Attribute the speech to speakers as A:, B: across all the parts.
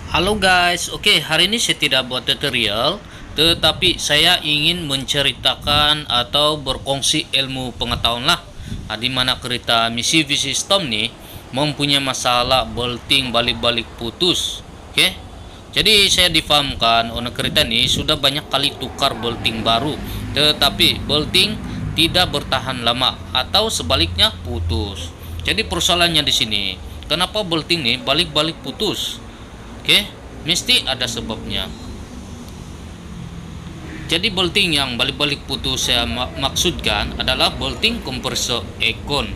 A: Halo guys, oke, hari ini saya tidak buat tutorial, tetapi saya ingin menceritakan atau berkongsi ilmu pengetahuan lah, di mana kereta Mitsubishi Storm nih mempunyai masalah bolting balik-balik putus. Oke, jadi saya difahamkan owner kereta ini sudah banyak kali tukar bolting baru, tetapi bolting tidak bertahan lama atau sebaliknya putus. Jadi persoalannya di sini, kenapa bolting nih balik-balik putus? Oke, mesti ada sebabnya. Jadi bolting yang balik-balik putus saya maksudkan adalah bolting kompresor ekon.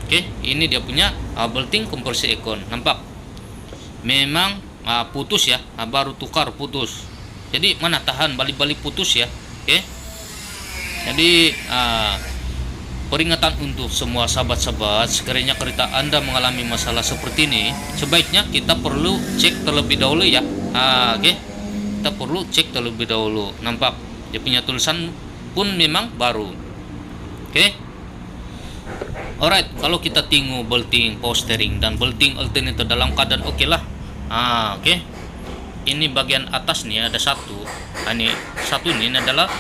A: Oke, ini dia punya bolting kompresor ekon. Nampak? Memang putus ya, baru tukar putus. Jadi mana tahan balik-balik putus ya. Oke. Jadi peringatan untuk semua sahabat-sahabat, sekiranya kereta Anda mengalami masalah seperti ini, sebaiknya kita perlu cek terlebih dahulu ya. Oke. Kita perlu cek terlebih dahulu. Nampak dia punya tulisan pun memang baru. Oke. Alright, kalau kita tengok bolting power steering dan bolting alternator dalam keadaan oke lah. Oke. Ini bagian atas nih ada satu. Ini satu ini adalah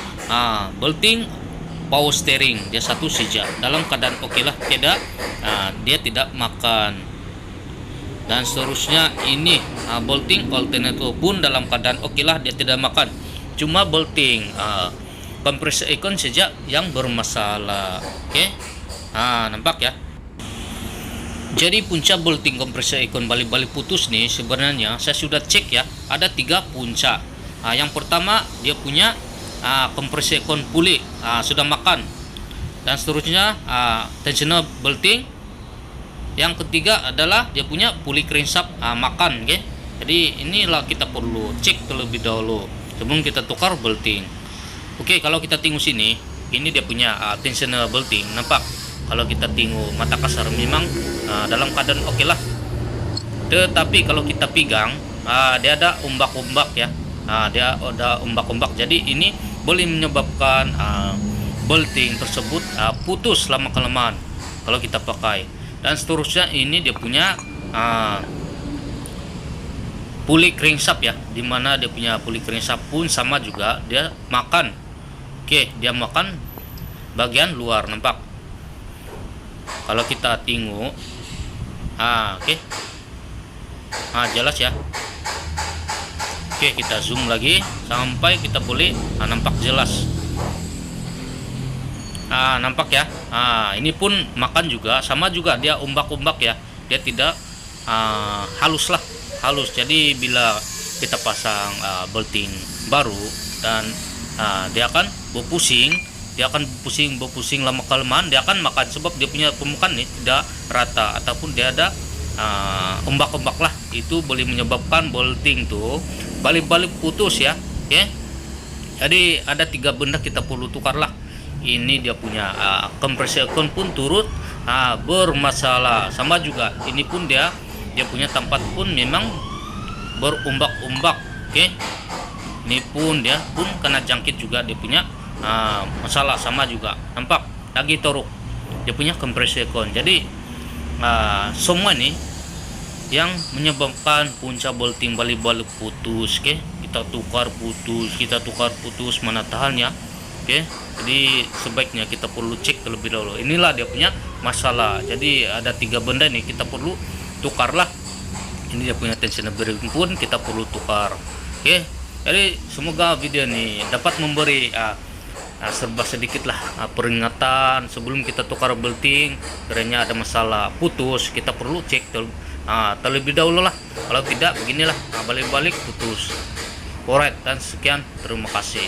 A: bolting power steering, dia satu saja dalam keadaan oke lah, tidak dia tidak makan. Dan seterusnya ini bolting alternator pun dalam keadaan oke lah, dia tidak makan. Cuma bolting kompresor ekon saja yang bermasalah. Oke. Nampak ya. Jadi punca bolting kompresor ekon balik-balik putus nih sebenarnya saya sudah cek ya, ada 3 punca. Yang pertama dia punya kompresor ekon pulih, sudah makan, dan seterusnya tensioner bolting. Yang ketiga adalah dia punya pulley crankshaft makan. Okay? Jadi inilah kita perlu cek terlebih dahulu sebelum kita tukar bolting. Oke, kalau kita tengok sini, ini dia punya tensioner bolting. Nampak? Kalau kita tengok mata kasar memang dalam keadaan oke lah, tetapi kalau kita pegang dia ada ombak-ombak ya. Dia ada ombak-ombak, jadi ini boleh menyebabkan bolting tersebut putus lama kelamaan kalau kita pakai. Dan seterusnya ini dia punya pulley crankshaft ya, dimana dia punya pulley crankshaft pun sama juga dia makan. Oke, dia makan bagian luar. Nampak? Kalau kita tengok oke, jelas ya. Oke, kita zoom lagi sampai kita boleh nampak jelas. Nampak ya. Ini pun makan juga, sama juga dia ombak-ombak ya. Dia tidak halus lah, halus. Jadi bila kita pasang bolting baru dan dia akan berpusing, berpusing lama kelamaan, dia akan makan sebab dia punya permukaan ini tidak rata ataupun dia ada ombak-ombak lah. Itu boleh menyebabkan bolting tuh balik-balik putus ya. Oke. Jadi ada 3 benda kita perlu tukar lah. Ini dia punya kompresor ekon pun turut bermasalah, sama juga ini pun dia punya tempat pun memang berombak-ombak. Oke. Ini pun dia pun kena jangkit juga, dia punya masalah sama juga. Nampak? Lagi toruk dia punya kompresor ekon. Jadi semua ini yang menyebabkan punca bolting balik-balik putus. Oke, kita tukar putus, mana tahannya. Oke, jadi sebaiknya kita perlu cek terlebih dahulu. Inilah dia punya masalah. Jadi ada 3 benda nih kita perlu tukar lah. Ini dia punya tensioner bearing pun kita perlu tukar. Oke, jadi semoga video ini dapat memberi serba sedikit lah peringatan sebelum kita tukar bolting. Kiranya ada masalah putus, kita perlu cek terlebih dahulu lah. Kalau tidak beginilah balik-balik putus. Alright, dan sekian, terima kasih.